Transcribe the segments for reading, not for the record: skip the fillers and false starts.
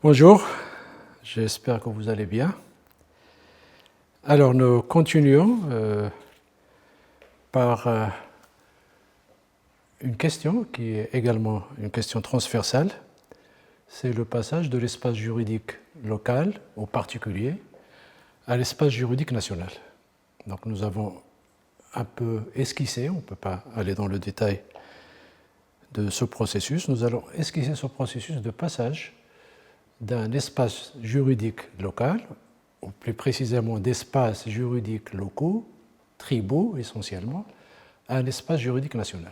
Bonjour, j'espère que vous allez bien. Alors nous continuons par une question qui est également une question transversale. C'est le passage de l'espace juridique local ou particulier à l'espace juridique national. Donc nous avons un peu esquissé, on ne peut pas aller dans le détail de ce processus, nous allons esquisser ce processus de passage d'un espace juridique local, ou plus précisément d'espaces juridiques locaux, tribaux essentiellement, à un espace juridique national.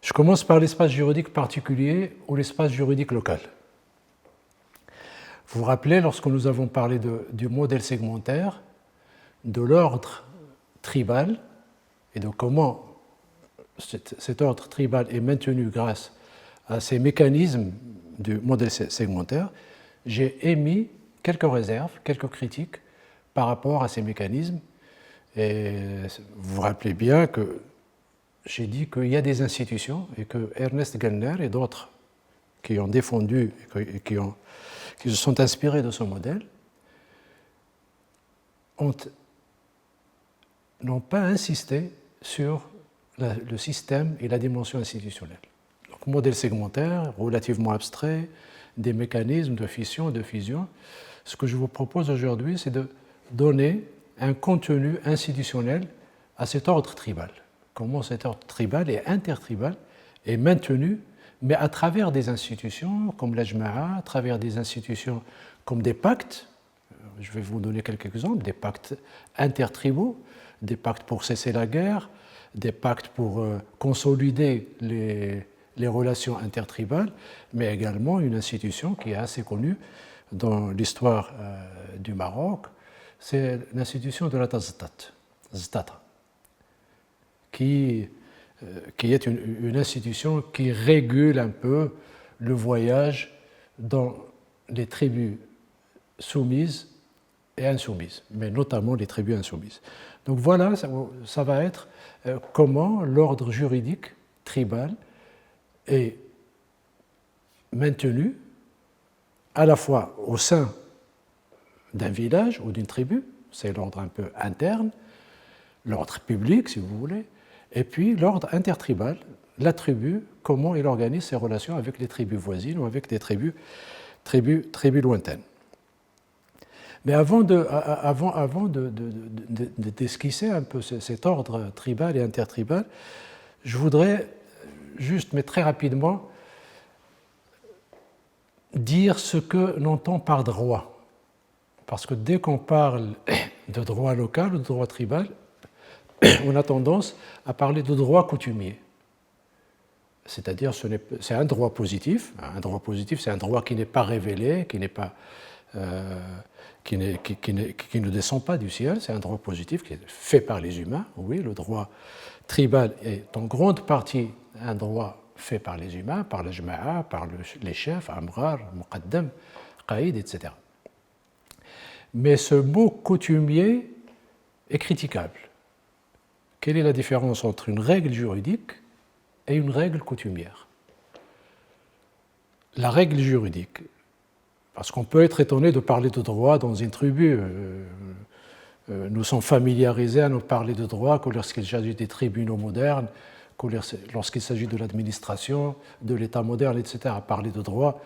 Je commence par l'espace juridique particulier ou l'espace juridique local. Vous vous rappelez, lorsque nous avons parlé du modèle segmentaire, de l'ordre tribal et de comment cet ordre tribal est maintenu grâce à ces mécanismes du modèle segmentaire, j'ai émis quelques réserves, quelques critiques par rapport à ces mécanismes. Et vous vous rappelez bien que j'ai dit qu'il y a des institutions et que Ernest Gellner et d'autres qui ont défendu et qui se sont inspirés de ce modèle n'ont pas insisté sur le système et la dimension institutionnelle. Donc, modèle segmentaire, relativement abstrait, des mécanismes de fission et de fusion. Ce que je vous propose aujourd'hui, c'est de donner un contenu institutionnel à cet ordre tribal. Comment cet ordre tribal et intertribal est maintenu, mais à travers des institutions comme l'Ajma'a, à travers des institutions comme des pactes. Je vais vous donner quelques exemples, des pactes intertribaux, des pactes pour cesser la guerre, des pactes pour consolider les relations intertribales, mais également une institution qui est assez connue dans l'histoire du Maroc, c'est l'institution de la Zdata, qui est une institution qui régule un peu le voyage dans les tribus soumises et insoumises, mais notamment les tribus insoumises. Donc voilà, ça va être comment l'ordre juridique tribal est maintenu à la fois au sein d'un village ou d'une tribu, c'est l'ordre un peu interne, l'ordre public si vous voulez, et puis l'ordre intertribal, la tribu, comment il organise ses relations avec les tribus voisines ou avec des tribus lointaines. Mais avant d'esquisser un peu cet ordre tribal et intertribal, je voudrais juste, mais très rapidement, dire ce que l'on entend par droit. Parce que dès qu'on parle de droit local ou de droit tribal, on a tendance à parler de droit coutumier. C'est-à-dire, c'est un droit positif. Un droit positif, c'est un droit qui n'est pas révélé, qui ne descend pas du ciel. C'est un droit positif qui est fait par les humains. Oui, le droit tribal est en grande partie un droit fait par les humains, par l'Ajma'a, par les chefs, Amrar, Muqaddam, Qaïd, etc. Mais ce mot coutumier est critiquable. Quelle est la différence entre une règle juridique et une règle coutumière? La règle juridique, parce qu'on peut être étonné de parler de droit dans une tribu. Nous sommes familiarisés à nous parler de droit que lorsqu'il s'agit des tribunaux modernes, que lorsqu'il s'agit de l'administration, de l'État moderne, etc. Parler de droit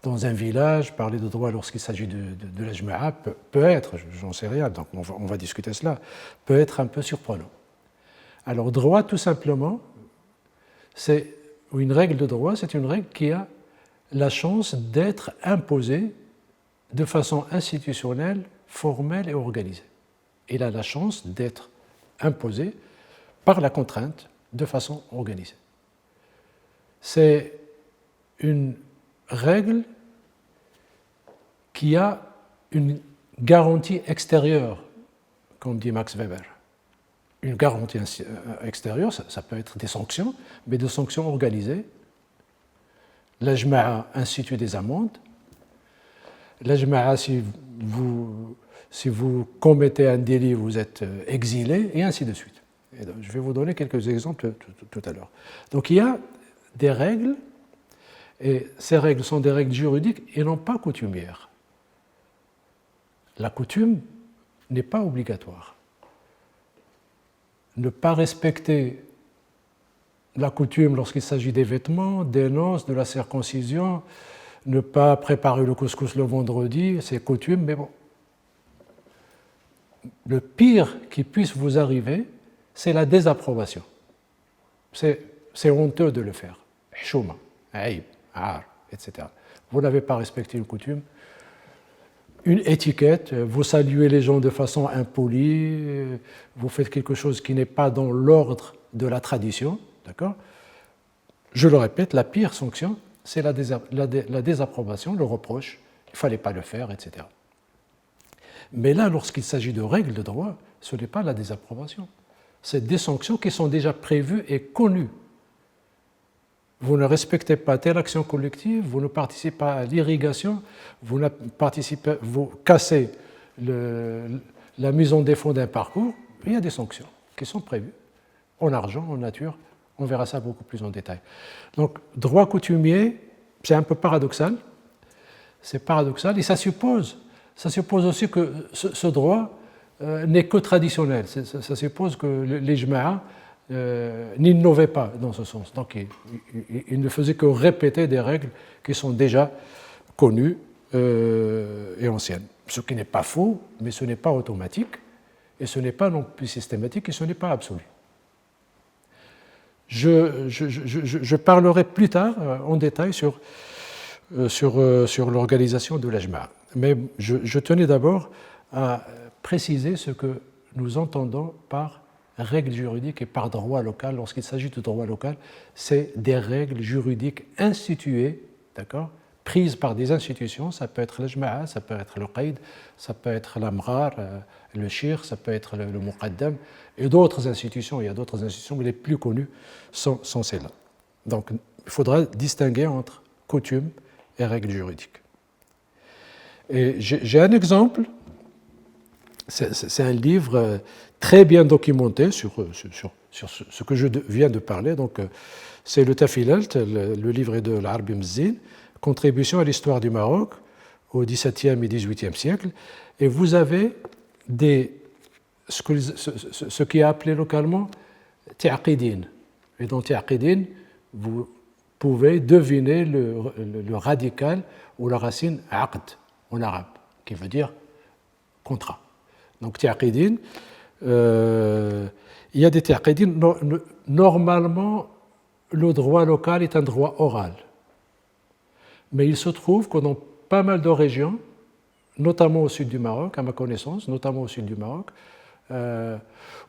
dans un village, parler de droit lorsqu'il s'agit de l'Ajma'a peut être, j'en sais rien, donc on va discuter cela, peut être un peu surprenant. Alors droit, tout simplement, une règle de droit, c'est une règle qui a la chance d'être imposée de façon institutionnelle, formelle et organisée. Il a la chance d'être imposée par la contrainte de façon organisée. C'est une règle qui a une garantie extérieure, comme dit Max Weber. Une garantie extérieure, ça peut être des sanctions, mais des sanctions organisées. L'Ajma'a institue des amendes. L'Ajma'a, si vous commettez un délit, vous êtes exilé, et ainsi de suite. Et je vais vous donner quelques exemples tout à l'heure. Donc il y a des règles Et ces règles sont des règles juridiques et non pas coutumières. La coutume n'est pas obligatoire. Ne pas respecter la coutume lorsqu'il s'agit des vêtements, des noces, de la circoncision, ne pas préparer le couscous le vendredi, c'est coutume, mais bon. Le pire qui puisse vous arriver, c'est la désapprobation. C'est honteux de le faire. Chouma, aïb, ar, etc. Vous n'avez pas respecté une coutume, une étiquette, vous saluez les gens de façon impolie, vous faites quelque chose qui n'est pas dans l'ordre de la tradition, d'accord ? Je le répète, la pire sanction, c'est la désapprobation, le reproche, il ne fallait pas le faire, etc. Mais là, lorsqu'il s'agit de règles de droit, ce n'est pas la désapprobation. C'est des sanctions qui sont déjà prévues et connues. Vous ne respectez pas telle action collective, vous ne participez pas à l'irrigation, vous cassez la mise en défaut d'un parcours, il y a des sanctions qui sont prévues, en argent, en nature, on verra ça beaucoup plus en détail. Donc, droit coutumier, c'est un peu paradoxal, c'est paradoxal, et ça suppose aussi que ce droit n'est que traditionnel, ça suppose que les jma'a n'innovaient pas dans ce sens. Donc il ne faisait que répéter des règles qui sont déjà connues et anciennes. Ce qui n'est pas faux, mais ce n'est pas automatique, et ce n'est pas non plus systématique, et ce n'est pas absolu. Je parlerai plus tard en détail sur l'organisation de la jma'a. Mais je tenais d'abord à préciser ce que nous entendons par règles juridiques et par droit local. Lorsqu'il s'agit de droit local, c'est des règles juridiques instituées, d'accord, prises par des institutions. Ça peut être la jma'a, ça peut être le qaïd, ça peut être l'amrar, le shir, ça peut être le muqaddam, et d'autres institutions. Il y a d'autres institutions, mais les plus connues sont celles-là. Donc, il faudra distinguer entre coutumes et règles juridiques. Et j'ai un exemple, c'est un livre très bien documenté sur ce que je viens de parler. Donc, c'est le Tafilalt, le livre est de l'Arbi Mzin, Contribution à l'histoire du Maroc au XVIIe et XVIIIe siècle. Et vous avez ce qui est appelé localement Ti'aqidin. Et dans Ti'aqidin, vous pouvez deviner le radical ou la racine aqd en arabe, qui veut dire contrat. Donc Ti'aqidin, il y a des Ti'aqidin, normalement le droit local est un droit oral. Mais il se trouve que dans pas mal de régions, notamment au sud du Maroc, à ma connaissance, notamment au sud du Maroc,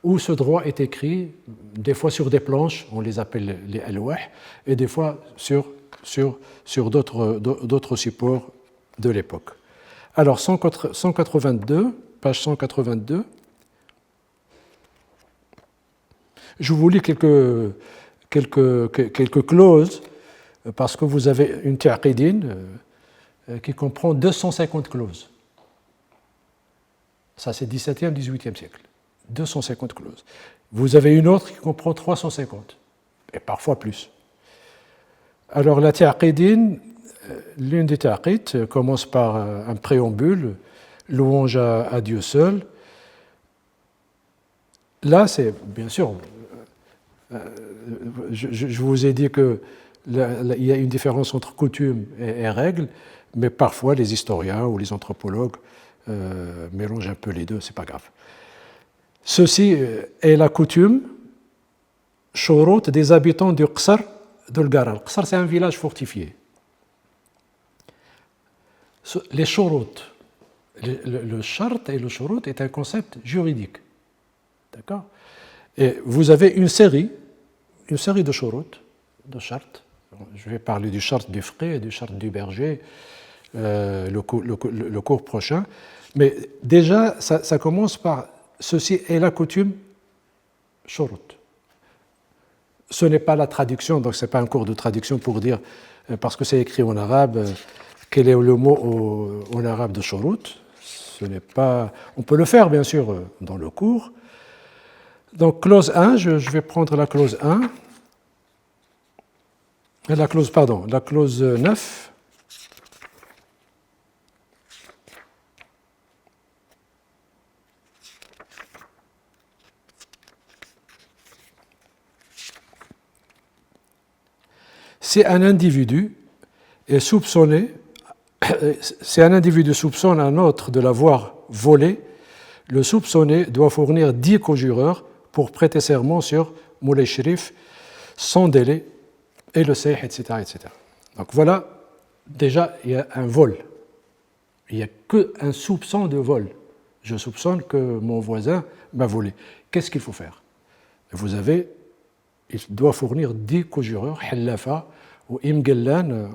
où ce droit est écrit, des fois sur des planches, on les appelle les alwah, et des fois sur d'autres supports de l'époque. Alors, 182, page 182, je vous lis quelques clauses, parce que vous avez une Ti'aqidin qui comprend 250 clauses. Ça, c'est 17e, 18e siècle. 250 clauses. Vous avez une autre qui comprend 350, et parfois plus. Alors, la Ti'aqidin, l'une des Ti'aqid commence par un préambule, louange à Dieu seul. Là, c'est, bien sûr, je vous ai dit qu'il y a une différence entre coutume et règle, mais parfois les historiens ou les anthropologues mélangent un peu les deux, c'est pas grave. Ceci est la coutume, shurut, des habitants du Qsar de l'Gara. Le Qsar, c'est un village fortifié. Les shurut, le shart et le shurut est un concept juridique. D'accord ? Et vous avez une série de shurut, de shart. Je vais parler du shart du fiqh et du shart du berger, le cours prochain. Mais déjà, ça commence par ceci est la coutume shurut. Ce n'est pas la traduction, donc ce n'est pas un cours de traduction pour dire, parce que c'est écrit en arabe, quel est le mot en arabe de shurut. Ce n'est pas. On peut le faire, bien sûr, dans le cours. Donc, clause 1, je vais prendre la clause 1. La clause 9. Si un individu est soupçonné, si un individu soupçonne un autre de l'avoir volé, le soupçonné doit fournir 10 co-jureurs pour prêter serment sur Moulay Sherif sans délai et le Seih, etc., etc. Donc voilà, déjà, il y a un vol. Il n'y a qu'un soupçon de vol. Je soupçonne que mon voisin m'a volé. Qu'est-ce qu'il faut faire? Il doit fournir 10 co-jureurs, Hallafa ou Imgellan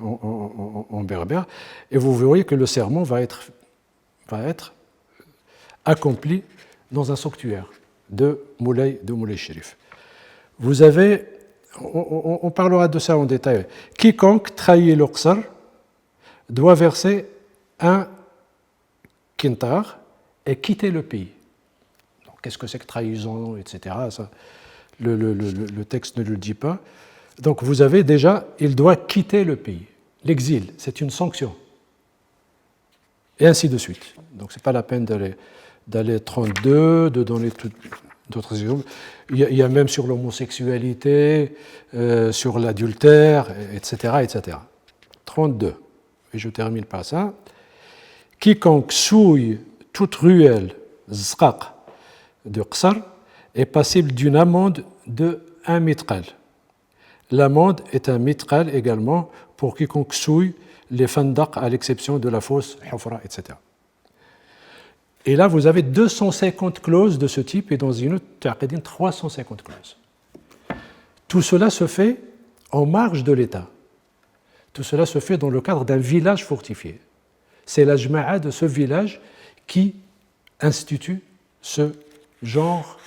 en berbère, et vous verrez que le serment va être accompli dans un sanctuaire de Moulay Sherif. Vous avez, on parlera de ça en détail, quiconque trahit l'Uqsar doit verser un quintar et quitter le pays. Qu'est-ce que c'est que trahison, etc. Ça, le texte ne le dit pas. Donc vous avez déjà, il doit quitter le pays. L'exil, c'est une sanction. Et ainsi de suite. Donc ce n'est pas la peine d'aller 32, de donner d'autres exemples. Il y a même sur l'homosexualité, sur l'adultère, etc., etc. 32. Et je termine par ça. Quiconque souille toute ruelle, zqaq, de Qsar, est passible d'une amende de 1 mitqal. L'amende est un mitqal également pour quiconque souille les fandaq, à l'exception de la fosse, hufra, etc. Et là, vous avez 250 clauses de ce type et dans une autre, 350 clauses. Tout cela se fait en marge de l'État. Tout cela se fait dans le cadre d'un village fortifié. C'est la jma'a de ce village qui institue ce genre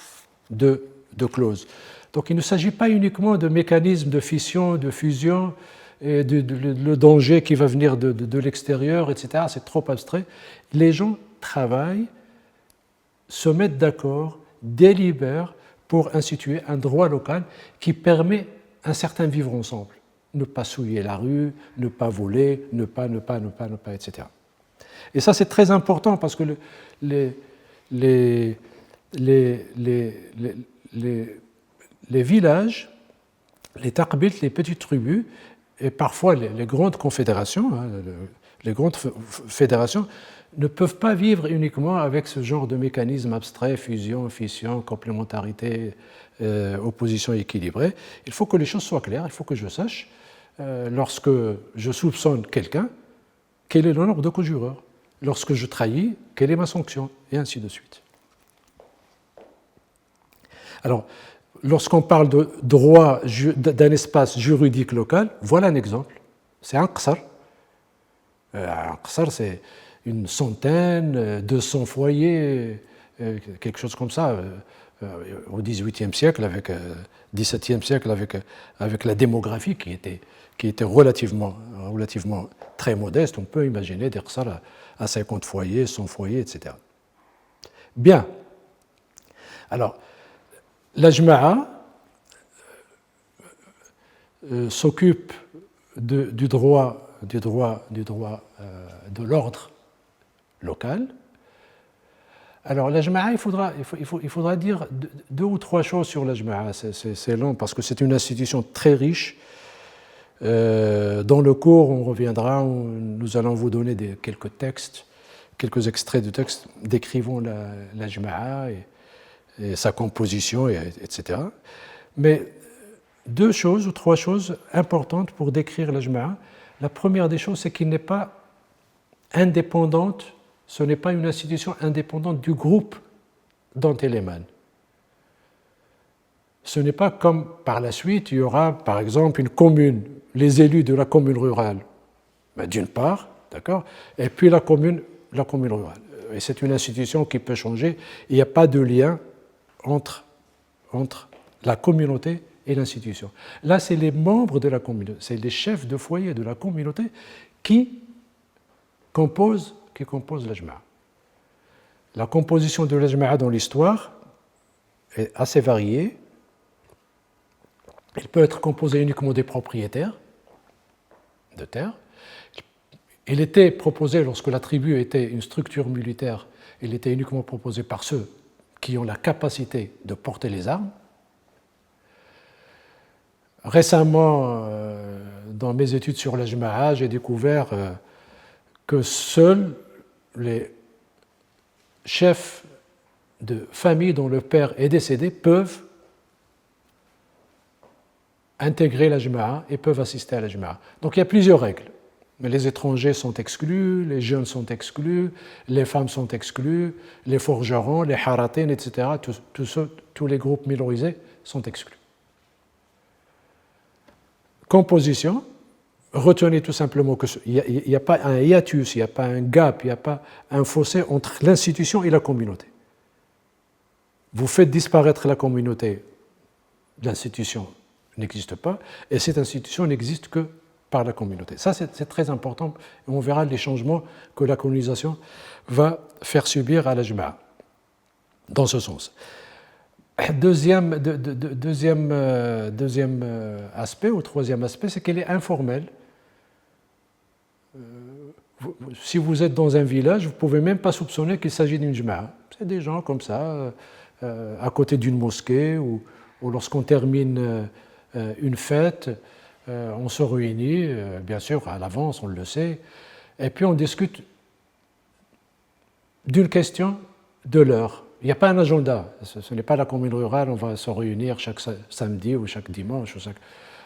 de clauses. Donc il ne s'agit pas uniquement de mécanismes de fission, de fusion, et le danger qui va venir de l'extérieur, etc. C'est trop abstrait. Les gens travaillent, se mettent d'accord, délibèrent pour instituer un droit local qui permet un certain vivre ensemble. Ne pas souiller la rue, ne pas voler, ne pas, etc. Et ça, c'est très important parce que les villages, les taqbit, les petites tribus, et parfois les grandes confédérations, les grandes fédérations ne peuvent pas vivre uniquement avec ce genre de mécanisme abstrait, fusion, fission, complémentarité, opposition équilibrée. Il faut que les choses soient claires, il faut que je sache, lorsque je soupçonne quelqu'un, quel est le nombre de co-jureurs. Lorsque je trahis, quelle est ma sanction, et ainsi de suite. Alors, lorsqu'on parle de droit d'un espace juridique local, voilà un exemple. C'est un qsar. Un qsar, c'est une centaine, 200 foyers, quelque chose comme ça, au XVIIIe siècle, XVIIe siècle, avec la démographie qui était relativement très modeste. On peut imaginer des qsars à 50 foyers, 100 foyers, etc. Bien. Alors, la jma'a s'occupe du droit de l'ordre local. Alors la jma'a, il faudra dire deux ou trois choses sur la jma'a. C'est long parce que c'est une institution très riche. Dans le cours, on reviendra, nous allons vous donner quelques textes, quelques extraits de textes décrivant la jma'a et sa composition, etc. Mais deux choses ou trois choses importantes pour décrire la jma'a. La première des choses, c'est qu'il n'est pas indépendante, ce n'est pas une institution indépendante du groupe dont elle émane. Ce n'est pas comme par la suite, il y aura par exemple une commune, les élus de la commune rurale, d'une part, d'accord, et puis la commune rurale. Et c'est une institution qui peut changer, il n'y a pas de lien entre la communauté et l'institution. Là, c'est les membres de la communauté, c'est les chefs de foyer de la communauté qui composent la jma'a. La composition de la jma'a dans l'histoire est assez variée. Elle peut être composée uniquement des propriétaires, de terre. Il était proposé, lorsque la tribu était une structure militaire, il était uniquement proposé par ceux qui ont la capacité de porter les armes. Récemment, dans mes études sur la Jama'a, j'ai découvert que seuls les chefs de famille dont le père est décédé peuvent intégrer la Jama'a et peuvent assister à la Jama'a. Donc il y a plusieurs règles. Mais les étrangers sont exclus, les jeunes sont exclus, les femmes sont exclues, les forgerons, les haratin, etc., tous les groupes minorisés sont exclus. Composition, retenez tout simplement qu'il n'y a pas un hiatus, il n'y a pas un gap, il n'y a pas un fossé entre l'institution et la communauté. Vous faites disparaître la communauté, l'institution n'existe pas, et cette institution n'existe que par la communauté. Ça, c'est très important, et on verra les changements que la colonisation va faire subir à la Jama'a, dans ce sens. Deuxième aspect, ou troisième aspect, c'est qu'elle est informelle. Si vous êtes dans un village, vous ne pouvez même pas soupçonner qu'il s'agit d'une Jama'a. C'est des gens comme ça, à côté d'une mosquée, ou lorsqu'on termine une fête, on se réunit, bien sûr, à l'avance, on le sait, et puis on discute d'une question de l'heure. Il n'y a pas un agenda, ce n'est pas la commune rurale, on va se réunir chaque samedi ou chaque dimanche,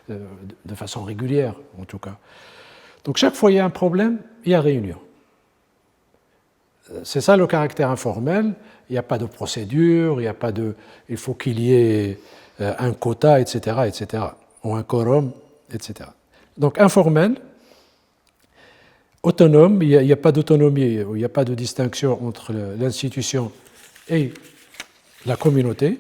de façon régulière en tout cas. Donc chaque fois il y a un problème, il y a réunion. C'est ça le caractère informel, il n'y a pas de procédure, il faut qu'il y ait un quota, etc., ou un quorum, etc. Donc informel, autonome, il n'y a pas d'autonomie, il n'y a pas de distinction entre l'institution et la communauté.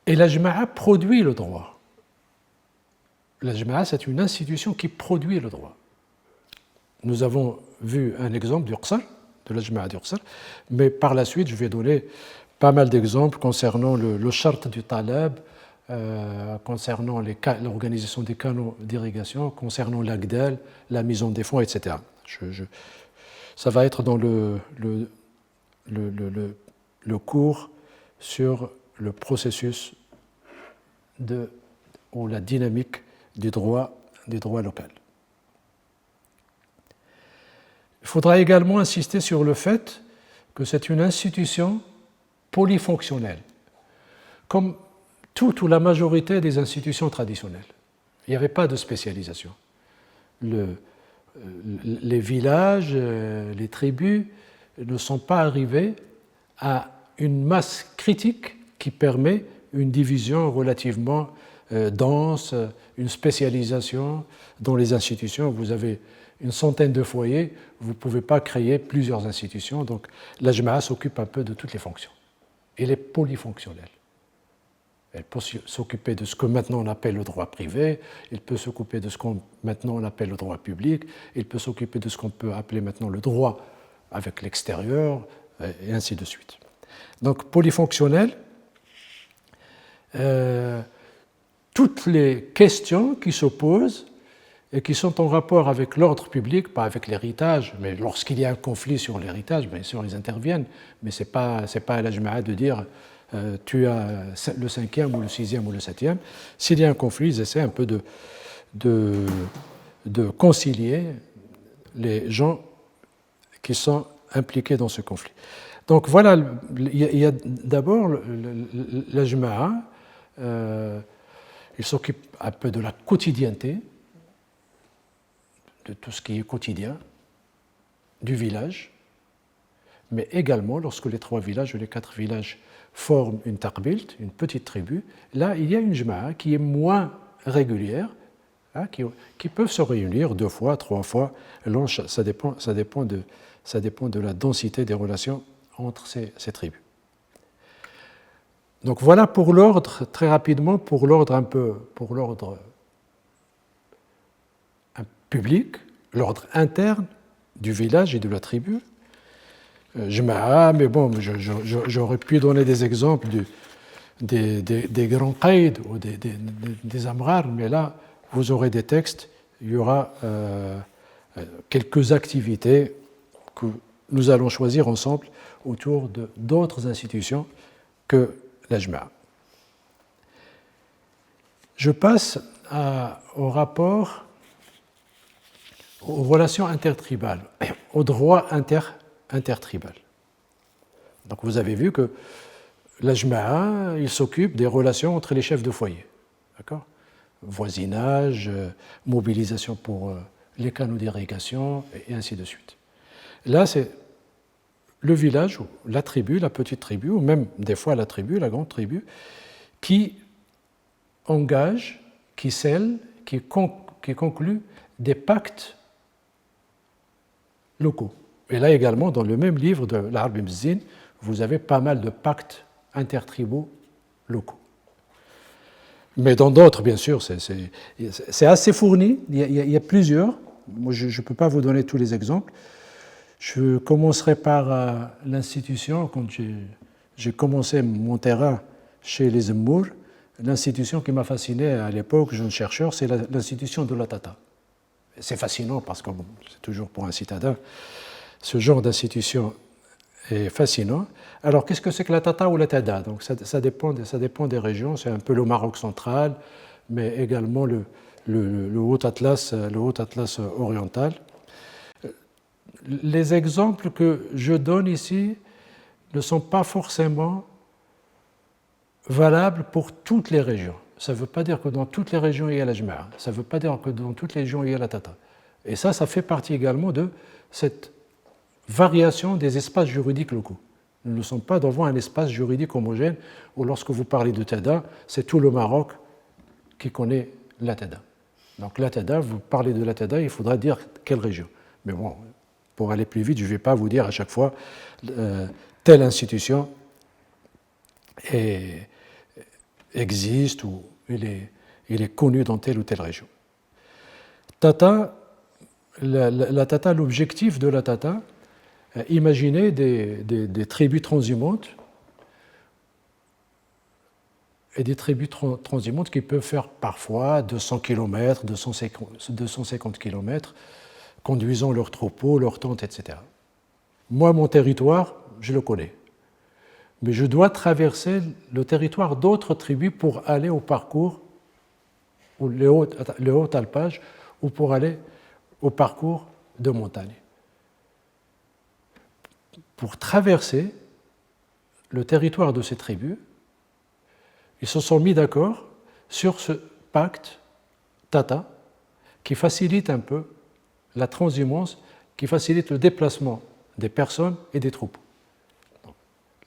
Et la Jama'a produit le droit. La Jama'a, c'est une institution qui produit le droit. Nous avons vu un exemple de la Jama'a d'Uqsar, mais par la suite, je vais donner pas mal d'exemples concernant le charte du talab, concernant l'organisation des canaux d'irrigation, concernant l'agdal, la mise en défense, etc. Ça va être dans le cours sur le processus ou la dynamique des droits locaux. Il faudra également insister sur le fait que c'est une institution polyfonctionnelle, comme toute ou la majorité des institutions traditionnelles. Il n'y avait pas de spécialisation. Les villages, les tribus ne sont pas arrivés à une masse critique qui permet une division relativement dense, une spécialisation dans les institutions. Vous avez une centaine de foyers, vous ne pouvez pas créer plusieurs institutions. Donc la Jama'a s'occupe un peu de toutes les fonctions. Elle est polyfonctionnelle. Elle peut s'occuper de ce que maintenant on appelle le droit privé, elle peut s'occuper de ce qu'on maintenant on appelle le droit public, elle peut s'occuper de ce qu'on peut appeler maintenant le droit avec l'extérieur, et ainsi de suite. Donc polyfonctionnel, toutes les questions qui se posent et qui sont en rapport avec l'ordre public, pas avec l'héritage, mais lorsqu'il y a un conflit sur l'héritage, bien sûr ils interviennent, mais ce n'est pas à la Jama'a de dire tu as le 5e ou le 6e ou le 7e. S'il y a un conflit, ils essaient un peu de concilier les gens qui sont impliqués dans ce conflit. Donc voilà, il y a d'abord la Jama'a, il s'occupe un peu de la quotidienneté, de tout ce qui est quotidien, du village, mais également lorsque les 3 villages ou les 4 villages forment une taqbilt, une petite tribu, là il y a une Jama'a qui est moins régulière, hein, qui peuvent se réunir 2 fois, 3 fois, ça dépend de la densité des relations entre ces tribus. Donc voilà pour l'ordre, très rapidement, pour l'ordre public, l'ordre interne du village et de la tribu. Jama'a, mais bon, j'aurais pu donner des exemples des grands qaïds ou des amrar, mais là, vous aurez des textes, il y aura quelques activités que nous allons choisir ensemble autour d'autres institutions que l'Ajma'. Je passe au rapport, aux relations intertribales, au droit intertribal. Donc vous avez vu que l'Ajma', il s'occupe des relations entre les chefs de foyer. D'accord ? Voisinage, mobilisation pour les canaux d'irrigation, et ainsi de suite. Là, c'est le village, ou la tribu, la petite tribu, ou même des fois la tribu, la grande tribu, qui engage, qui scelle, qui conclut des pactes locaux. Et là également, dans le même livre de l'Arab Mzin, vous avez pas mal de pactes intertribaux locaux. Mais dans d'autres, bien sûr, c'est assez fourni, il y a plusieurs. Moi, je ne peux pas vous donner tous les exemples. Je commencerai par l'institution, quand j'ai commencé mon terrain chez les Zemmour, l'institution qui m'a fasciné à l'époque, jeune chercheur, c'est l'institution de la Tata. C'est fascinant parce que c'est toujours pour un citadin, ce genre d'institution est fascinant. Alors, qu'est-ce que c'est que la Tata ou la Tada? Donc, ça dépend des régions. C'est un peu le Maroc central, mais également le Haut-Atlas oriental. Les exemples que je donne ici ne sont pas forcément valables pour toutes les régions. Ça ne veut pas dire que dans toutes les régions il y a la Jama'a. Ça ne veut pas dire que dans toutes les régions il y a la Tata. Et ça fait partie également de cette variation des espaces juridiques locaux. Nous ne sommes pas devant un espace juridique homogène où lorsque vous parlez de Tada, c'est tout le Maroc qui connaît la Tada. Donc la Tada, vous parlez de la Tada, il faudra dire quelle région. Mais bon, pour aller plus vite, je ne vais pas vous dire à chaque fois telle institution existe ou il est connu dans telle ou telle région. Tata, la Tata, l'objectif de la Tata, imaginez des tribus transhumantes et des tribus transhumantes qui peuvent faire parfois 200 km, 250 km, conduisant leurs troupeaux, leurs tentes, etc. Moi, mon territoire, je le connais. Mais je dois traverser le territoire d'autres tribus pour aller au parcours, ou le haut alpage, ou pour aller au parcours de montagne. Pour traverser le territoire de ces tribus, ils se sont mis d'accord sur ce pacte Tata qui facilite un peu la transhumance, qui facilite le déplacement des personnes et des troupeaux.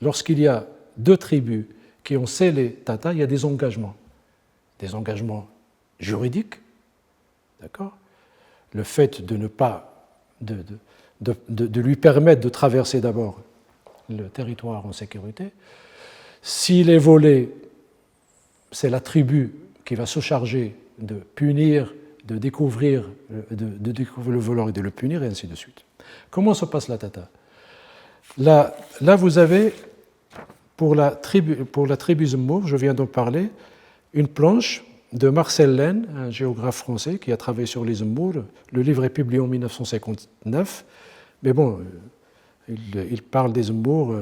Lorsqu'il y a deux tribus qui ont scellé Tata, il y a des engagements juridiques, d'accord ? Le fait de ne pas de lui permettre de traverser d'abord le territoire en sécurité. S'il est volé, c'est la tribu qui va se charger de punir, de découvrir le voleur et de le punir, et ainsi de suite. Comment se passe la Tata ? Là, vous avez, pour la tribu Zemmour, je viens d'en parler, une planche de Marcel Laine, un géographe français qui a travaillé sur les Zemmour. Le livre est publié en 1959, mais bon, il parle des Zemmour,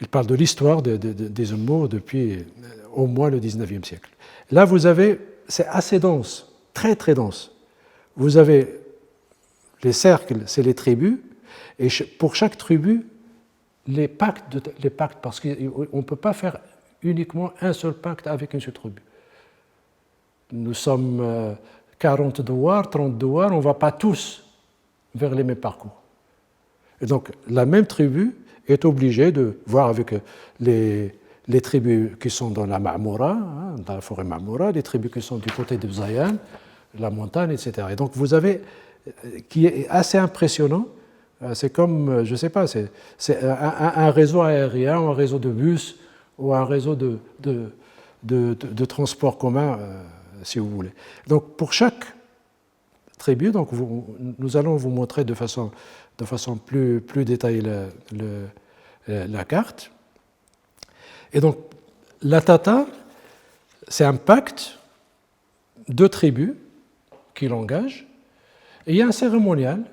il parle de l'histoire des Zemmour depuis au moins le XIXe siècle. Là, vous avez, c'est assez dense, très très dense. Vous avez les cercles, c'est les tribus, et pour chaque tribu, les pactes, parce qu'on ne peut pas faire uniquement un seul pacte avec une seule tribu. Nous sommes 40 douars, 30 douars, on ne va pas tous vers les mêmes parcours. Et donc, la même tribu est obligée de voir avec les tribus qui sont dans la Ma'moura, dans la forêt Ma'moura, les tribus qui sont du côté de Zayan, la montagne, etc. Et donc, vous avez, qui est assez impressionnant, c'est comme, je ne sais pas, c'est un réseau aérien, ou un réseau de bus, ou un réseau de transport commun, si vous voulez. Donc, pour chaque tribu, donc nous allons vous montrer de façon plus détaillée la carte. Et donc, La Tata, c'est un pacte de tribus qui l'engage, et il y a un cérémonial.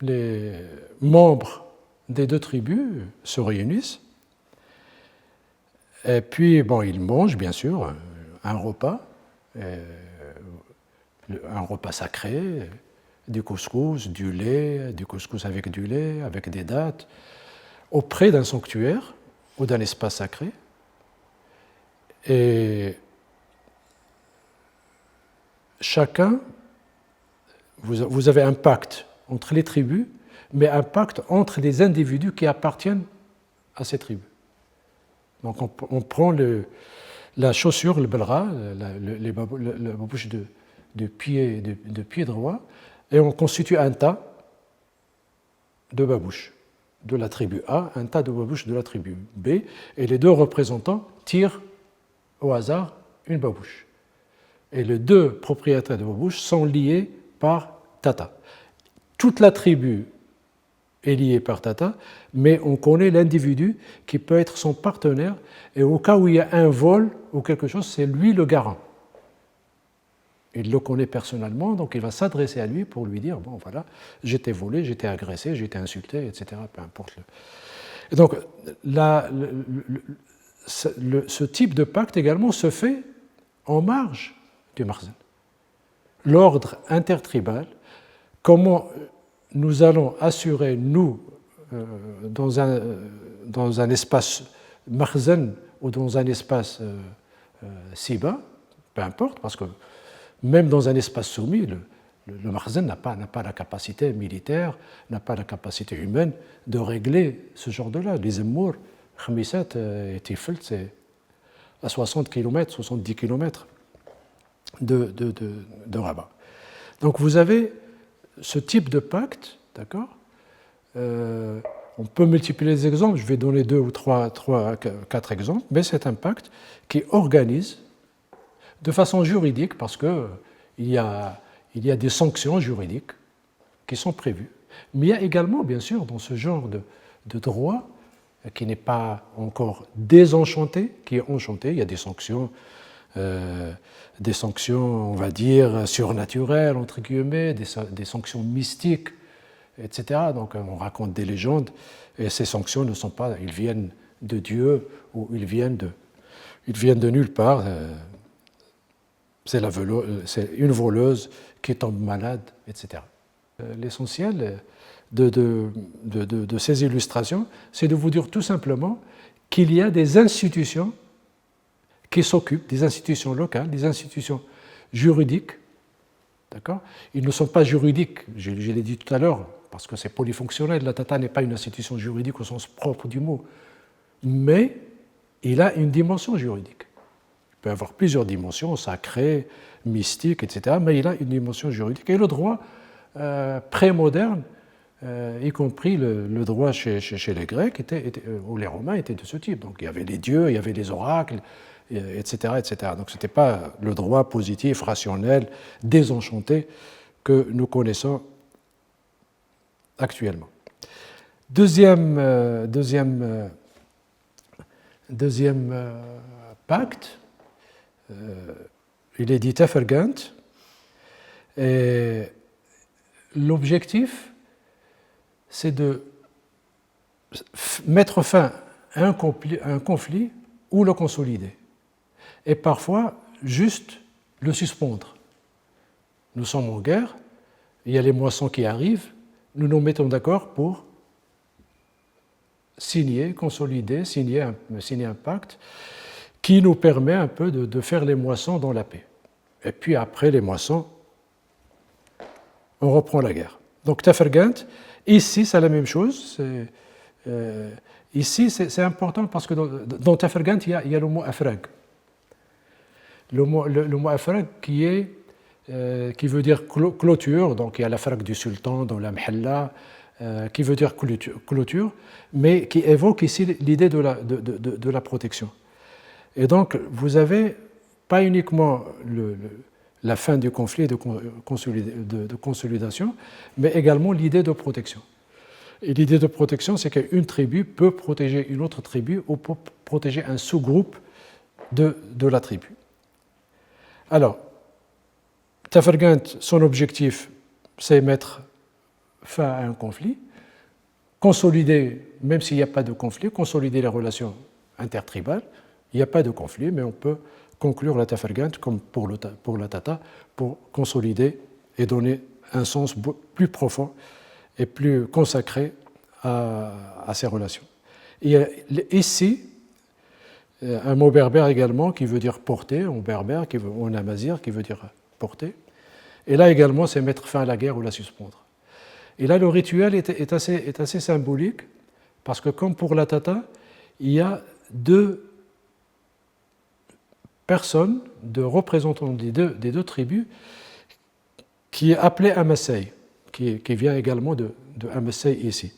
Les membres des deux tribus se réunissent, et puis bon, ils mangent bien sûr un repas sacré, du couscous, du couscous avec du lait, avec des dattes, auprès d'un sanctuaire ou d'un espace sacré. Et chacun, vous avez un pacte entre les tribus, mais un pacte entre les individus qui appartiennent à ces tribus. Donc on prend la chaussure, le belra, la babouche de pied droit, et on constitue un tas de babouches de la tribu A, un tas de babouches de la tribu B, et les deux représentants tirent au hasard une babouche. Et les deux propriétaires de babouches sont liés par Tata. Toute la tribu est liée par Tata, mais on connaît l'individu qui peut être son partenaire, et au cas où il y a un vol ou quelque chose, c'est lui le garant. Il le connaît personnellement, donc il va s'adresser à lui pour lui dire, bon voilà, j'étais volé, j'étais agressé, j'étais insulté, etc., peu importe. Et donc, ce type de pacte également se fait en marge du Makhzen. L'ordre intertribal, comment nous allons assurer, nous, dans un espace Makhzen ou dans un espace Siba, peu importe, parce que même dans un espace soumis, le Makhzen n'a pas la capacité militaire, n'a pas la capacité humaine de régler ce genre de là. Les Emmour, Khmisat et Tifelt, c'est à 60 km, 70 km de Rabat. Donc vous avez ce type de pacte, d'accord. On peut multiplier les exemples, je vais donner 2 ou 3, 4 exemples, mais c'est un pacte qui organise de façon juridique, parce qu'il y a des sanctions juridiques qui sont prévues. Mais il y a également, bien sûr, dans ce genre de droit, qui n'est pas encore désenchanté, qui est enchanté, il y a des sanctions, on va dire, surnaturelles, entre guillemets, des sanctions mystiques, etc. Donc on raconte des légendes, et ces sanctions ne sont pas, ils viennent de Dieu, ou ils viennent de nulle part. C'est une voleuse qui tombe malade, etc. L'essentiel de ces illustrations, c'est de vous dire tout simplement qu'il y a des institutions qui s'occupent, des institutions locales, des institutions juridiques, d'accord. Ils ne sont pas juridiques, je l'ai dit tout à l'heure, parce que c'est polyfonctionnel, la Tata n'est pas une institution juridique au sens propre du mot, mais il a une dimension juridique. Il peut avoir plusieurs dimensions, sacrées, mystiques, etc., mais il a une dimension juridique. Et le droit pré-moderne, y compris le droit chez les Grecs ou les Romains, était de ce type. Donc il y avait les dieux, il y avait les oracles, etc., etc. Donc ce n'était pas le droit positif, rationnel, désenchanté que nous connaissons actuellement. Deuxième pacte, il est dit Tefergent, et l'objectif, c'est de mettre fin à un conflit ou le consolider, et parfois juste le suspendre. Nous sommes en guerre, il y a les moissons qui arrivent, nous nous mettons d'accord pour consolider, signer un pacte qui nous permet un peu de faire les moissons dans la paix. Et puis après les moissons, on reprend la guerre. Donc Tefergent, ici c'est la même chose. Ici c'est important parce que dans Tefergent il y a le mot afrag. Le mot afrag qui veut dire clôture, donc il y a l'afrag du sultan dans la Mhalla, qui veut dire clôture, mais qui évoque ici l'idée de la protection. Et donc, vous avez pas uniquement la fin du conflit de consolidation, mais également l'idée de protection. Et l'idée de protection, c'est qu'une tribu peut protéger une autre tribu ou peut protéger un sous-groupe de la tribu. Alors, Tafergant, son objectif, c'est mettre fin à un conflit, consolider, même s'il n'y a pas de conflit, consolider les relations intertribales. Il n'y a pas de conflit, mais on peut conclure la Tafergant comme pour la Tata, pour consolider et donner un sens plus profond et plus consacré à ces relations. Il y a ici un mot berbère également qui veut dire porter, en berbère, ou en amazigh qui veut dire porter. Et là également, c'est mettre fin à la guerre ou la suspendre. Et là, le rituel est assez symbolique, parce que comme pour la Tata, il y a deux personnes, deux représentants des deux tribus, qui est appelé Amassay, qui vient également de Amassay ici,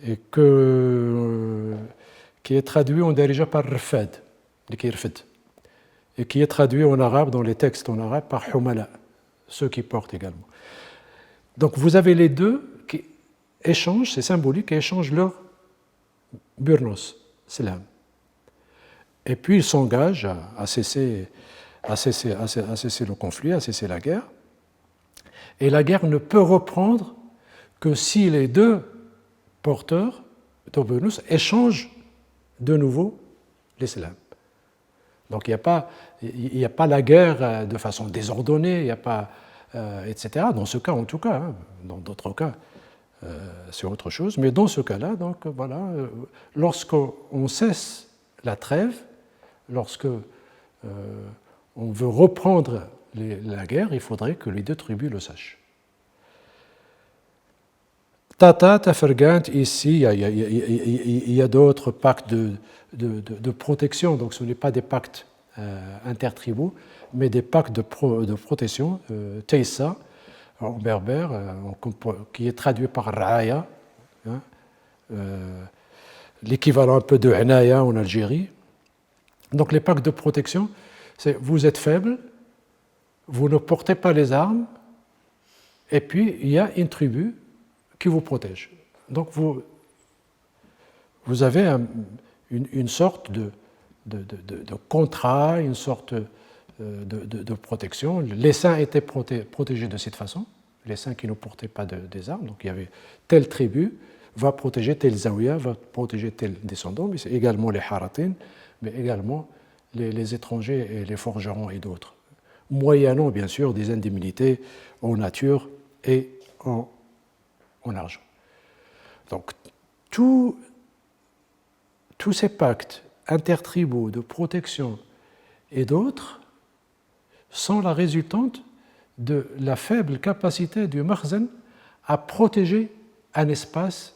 et qui est traduit en dérija par Rfad, et qui est traduit en arabe, dans les textes en arabe, par Humala, ceux qui portent également. Donc vous avez les deux qui échangent, c'est symbolique, qui échangent leur burnos, salam. Et puis ils s'engagent à cesser le conflit, à cesser la guerre. Et la guerre ne peut reprendre que si les deux porteurs de burnos échangent de nouveau l'islam. Donc il n'y a pas la guerre de façon désordonnée, il n'y a pas, etc. Dans ce cas, en tout cas, hein. Dans d'autres cas, c'est autre chose. Mais dans ce cas-là, donc voilà, lorsqu'on cesse la trêve, lorsque on veut reprendre la guerre, il faudrait que les deux tribus le sachent. Tata, Tafergant, ici, il y a d'autres pactes de protection, donc ce n'est pas des pactes intertribaux, mais des pactes de protection, Teissa, en berbère, qui est traduit par Raya, hein, l'équivalent un peu de Anaya en Algérie. Donc les pactes de protection, c'est vous êtes faible, vous ne portez pas les armes, et puis il y a une tribu qui vous protège. Donc vous avez une sorte de contrat, une sorte de protection. Les saints étaient protégés de cette façon, les saints qui ne portaient pas des armes. Donc il y avait telle tribu va protéger tel zawiya, va protéger tel descendant, mais c'est également les haratin, mais également les étrangers et les forgerons et d'autres, moyennant bien sûr des indemnités en nature et en argent. Donc tous ces pactes intertribaux de protection et d'autres sont la résultante de la faible capacité du makhzen à protéger un espace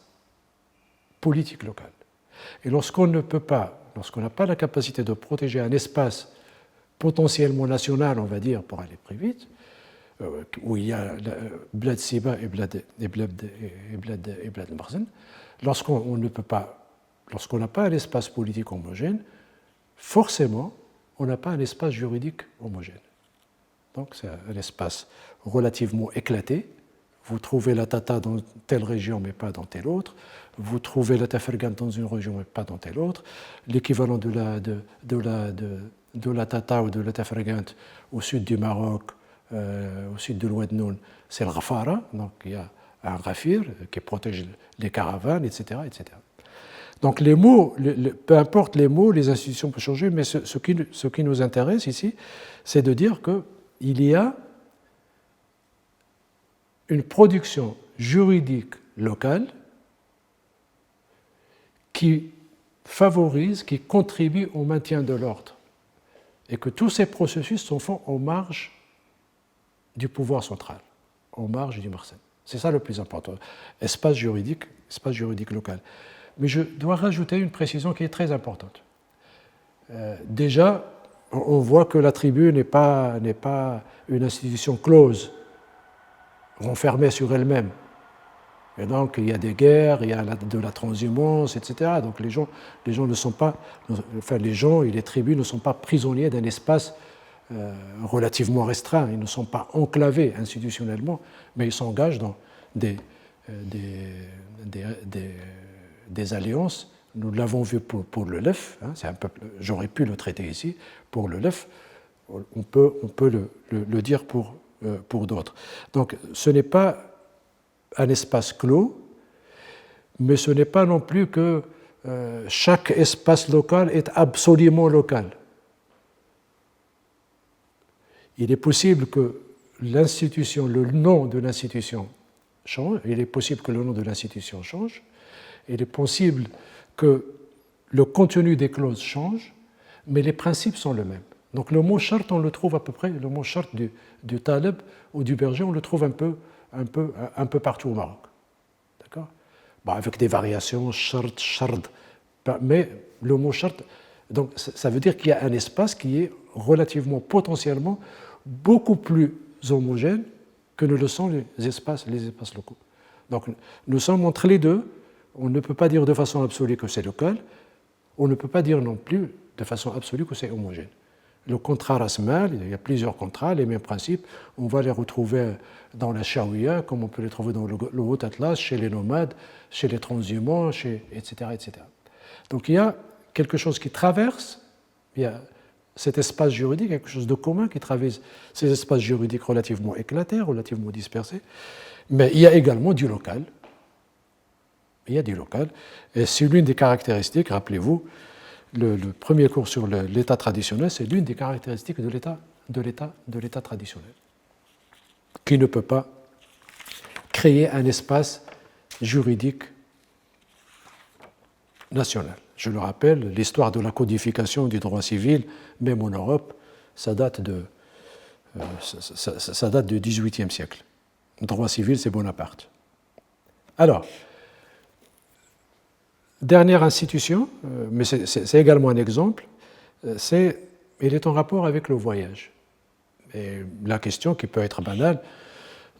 politique local. Et lorsqu'on n'a pas la capacité de protéger un espace potentiellement national, on va dire, pour aller plus vite, où il y a Blad Siba et Blad al-Makhzen, lorsqu'on n'a pas un espace politique homogène, forcément, on n'a pas un espace juridique homogène. Donc c'est un espace relativement éclaté. Vous trouvez la Tata dans telle région, mais pas dans telle autre. Vous trouvez la Tafergant dans une région, mais pas dans telle autre. L'équivalent de la Tata ou de la Tafergant au sud du Maroc, au sud de l'Oued Noun, c'est le Ghafara. Donc il y a un Ghafir qui protège les caravanes, etc. etc. Donc les mots, peu importe les mots, les institutions peuvent changer, mais ce qui nous intéresse ici, c'est de dire qu'il y a une production juridique locale qui favorise, qui contribue au maintien de l'ordre, et que tous ces processus sont faits en marge du pouvoir central, en marge du makhzen. C'est ça le plus important, espace juridique local. Mais je dois rajouter une précision qui est très importante. Déjà, on voit que la tribu n'est pas une institution close, renfermée sur elle-même. Et donc, il y a des guerres, il y a de la transhumance, etc. Donc, les gens ne sont pas, enfin, les gens et les tribus ne sont pas prisonniers d'un espace relativement restreint. Ils ne sont pas enclavés institutionnellement, mais ils s'engagent dans des des alliances. Nous l'avons vu pour le LEF, hein, j'aurais pu le traiter ici, pour le LEF, on peut le dire pour d'autres. Donc ce n'est pas un espace clos, mais ce n'est pas non plus que chaque espace local est absolument local. Il est possible que l'institution, le nom de l'institution change, il est possible que le nom de l'institution change, il est possible que le contenu des clauses change, mais les principes sont les mêmes. Donc le mot charte, on le trouve à peu près, le mot charte du Taleb ou du Berger, on le trouve un peu partout au Maroc. D'accord ? Bon, avec des variations, charte, chard, mais le mot charte, donc ça veut dire qu'il y a un espace qui est relativement, potentiellement, beaucoup plus homogène que ne le sont les espaces locaux. Donc nous sommes entre les deux. On ne peut pas dire de façon absolue que c'est local, on ne peut pas dire non plus de façon absolue que c'est homogène. Le contrat rasmal, il y a plusieurs contrats, les mêmes principes, on va les retrouver dans la Shawiya, comme on peut les trouver dans le Haut Atlas, chez les nomades, chez les transhumants, etc., etc. Donc il y a quelque chose qui traverse, il y a cet espace juridique, quelque chose de commun qui traverse ces espaces juridiques relativement éclatés, relativement dispersés, mais il y a également du local. Il y a du local, et c'est l'une des caractéristiques, rappelez-vous, le premier cours sur l'État traditionnel, c'est l'une des caractéristiques de l'État traditionnel, qui ne peut pas créer un espace juridique national. Je le rappelle, l'histoire de la codification du droit civil, même en Europe, ça date du XVIIIe siècle. Le droit civil, c'est Bonaparte. Alors, dernière institution, mais c'est également un exemple, il est en rapport avec le voyage. Et la question qui peut être banale,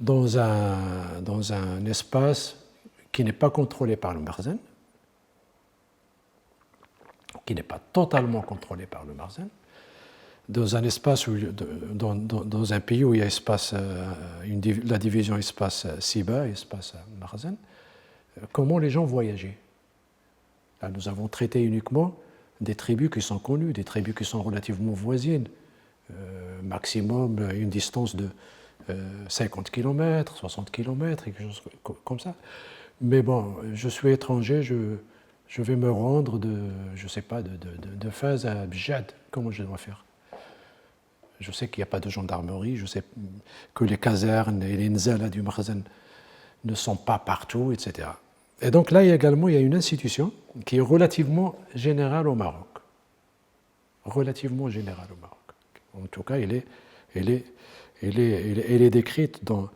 dans un espace qui n'est pas contrôlé par le Marzen, qui n'est pas totalement contrôlé par le Marzen, dans un espace dans un pays où il y a la division espace Siba et espace Marzen, comment les gens voyageaient? Là, nous avons traité uniquement des tribus qui sont connues, des tribus qui sont relativement voisines, maximum une distance de 50 km, 60 km, quelque chose comme ça. Mais bon, je suis étranger, je vais me rendre de Fès à Bjad, comment je dois faire? Je sais qu'il n'y a pas de gendarmerie, je sais que les casernes et les nzala du Marzen ne sont pas partout, etc. Et donc là, il y a une institution qui est relativement générale au Maroc. Relativement générale au Maroc. En tout cas, elle est décrite dans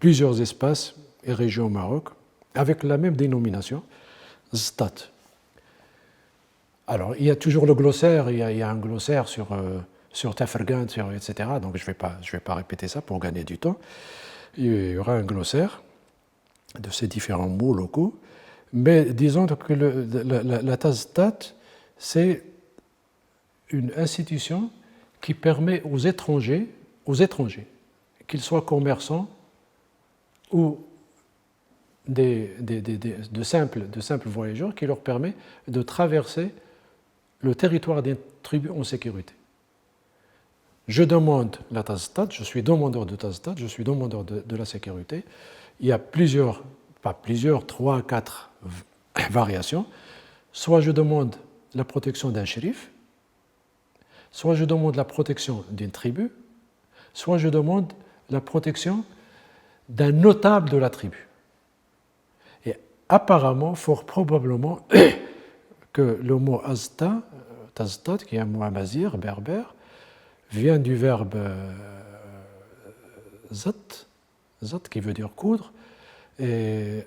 plusieurs espaces et régions au Maroc, avec la même dénomination, Stat. Alors, il y a toujours le glossaire, il y a un glossaire sur Tafergan, etc. Donc, je vais pas répéter ça pour gagner du temps. Il y aura un glossaire de ces différents mots locaux, mais disons que la Taztat, c'est une institution qui permet aux étrangers, qu'ils soient commerçants ou de simples voyageurs, qui leur permet de traverser le territoire d'une tribu en sécurité. Je demande la Taztat, je suis demandeur de Taztat, je suis demandeur de la sécurité. Il y a trois, quatre variations. Soit je demande la protection d'un shérif, soit je demande la protection d'une tribu, soit je demande la protection d'un notable de la tribu. Et apparemment, fort probablement, que le mot Taztat, qui est un mot amazigh, berbère, vient du verbe zat qui veut dire coudre, et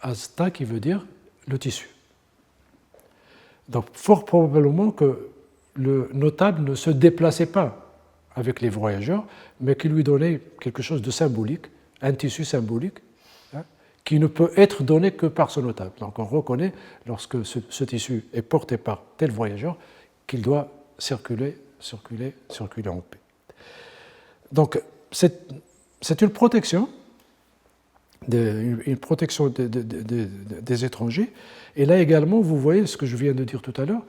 azta qui veut dire le tissu. Donc fort probablement que le notable ne se déplaçait pas avec les voyageurs, mais qui lui donnait quelque chose de symbolique, un tissu symbolique, qui ne peut être donné que par ce notable. Donc on reconnaît, lorsque ce tissu est porté par tel voyageur, qu'il doit circuler en paix. Donc c'est une protection une protection des étrangers. Et là également, vous voyez ce que je viens de dire tout à l'heure,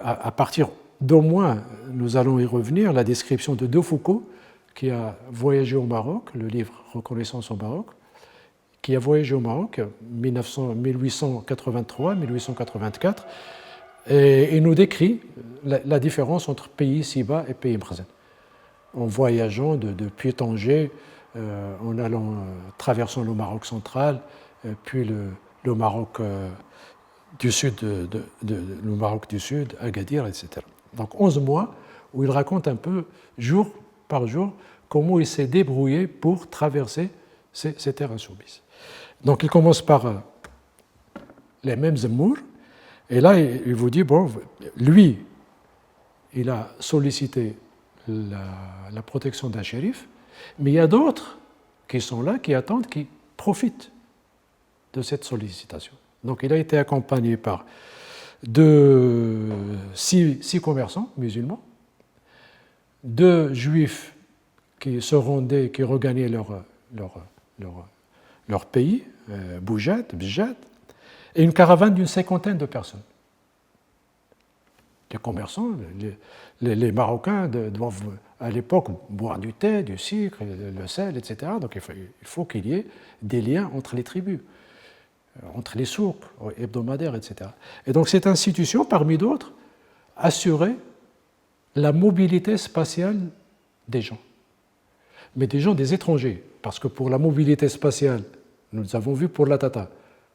à partir d'au moins, nous allons y revenir, la description de De Foucault, qui a voyagé au Maroc, le livre Reconnaissance au Maroc, qui a voyagé au Maroc 1883-1884, et il nous décrit la différence entre pays Siba et pays Mkhzen, en voyageant depuis Tanger, en allant, traversant le Maroc central, puis le Maroc du sud, le Maroc du Sud, Agadir, etc. Donc 11 mois où il raconte un peu, jour par jour, comment il s'est débrouillé pour traverser ces terres insoumises. Donc il commence par les mêmes Zemmour, et là il vous dit, bon, lui, il a sollicité la protection d'un shérif, mais il y a d'autres qui sont là, qui attendent, qui profitent de cette sollicitation. Donc il a été accompagné par six commerçants musulmans, 2 juifs qui se rendaient, qui regagnaient leur pays, Boujad, et une caravane d'une 50aine de personnes. Les commerçants, les Marocains doivent à l'époque boire du thé, du sucre, le sel, etc. Donc il faut qu'il y ait des liens entre les tribus, entre les souks hebdomadaires, etc. Et donc cette institution, parmi d'autres, assurait la mobilité spatiale des gens, mais des gens, des étrangers, parce que pour la mobilité spatiale, nous avons vu pour la Tata,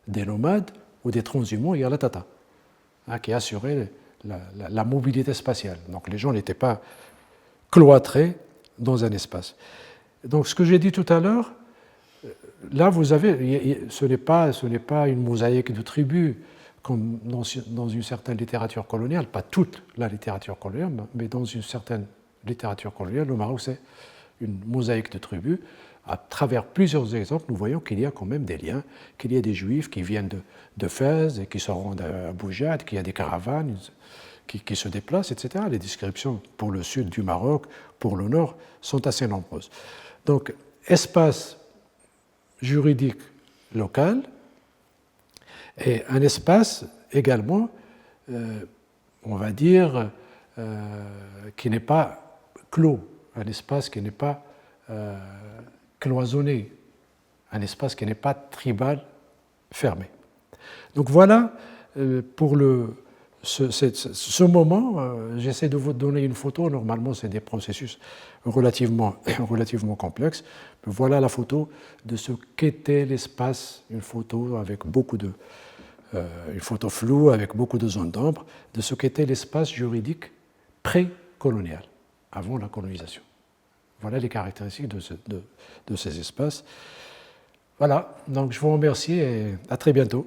des nomades ou des transhumants, il y a la Tata, qui assurait la mobilité spatiale. Donc les gens n'étaient pas cloîtrés dans un espace. Donc ce que j'ai dit tout à l'heure, là vous avez, ce n'est pas une mosaïque de tribus comme dans une certaine littérature coloniale, pas toute la littérature coloniale, mais dans une certaine littérature coloniale, le Maroc c'est une mosaïque de tribus. À travers plusieurs exemples, nous voyons qu'il y a quand même des liens, qu'il y a des juifs qui viennent de Fès et qui se rendent à Boujad, qu'il y a des caravanes qui se déplacent, etc. Les descriptions pour le sud du Maroc, pour le nord, sont assez nombreuses. Donc, espace juridique local et un espace également, on va dire, qui n'est pas clos, un espace qui n'est pas cloisonné, un espace qui n'est pas tribal, fermé. Donc voilà pour ce moment, j'essaie de vous donner une photo. Normalement, c'est des processus relativement complexes. Mais voilà la photo de ce qu'était l'espace, une photo avec une photo floue avec beaucoup de zones d'ombre, de ce qu'était l'espace juridique pré-colonial, avant la colonisation. Voilà les caractéristiques de ces espaces. Voilà, donc je vous remercie et à très bientôt.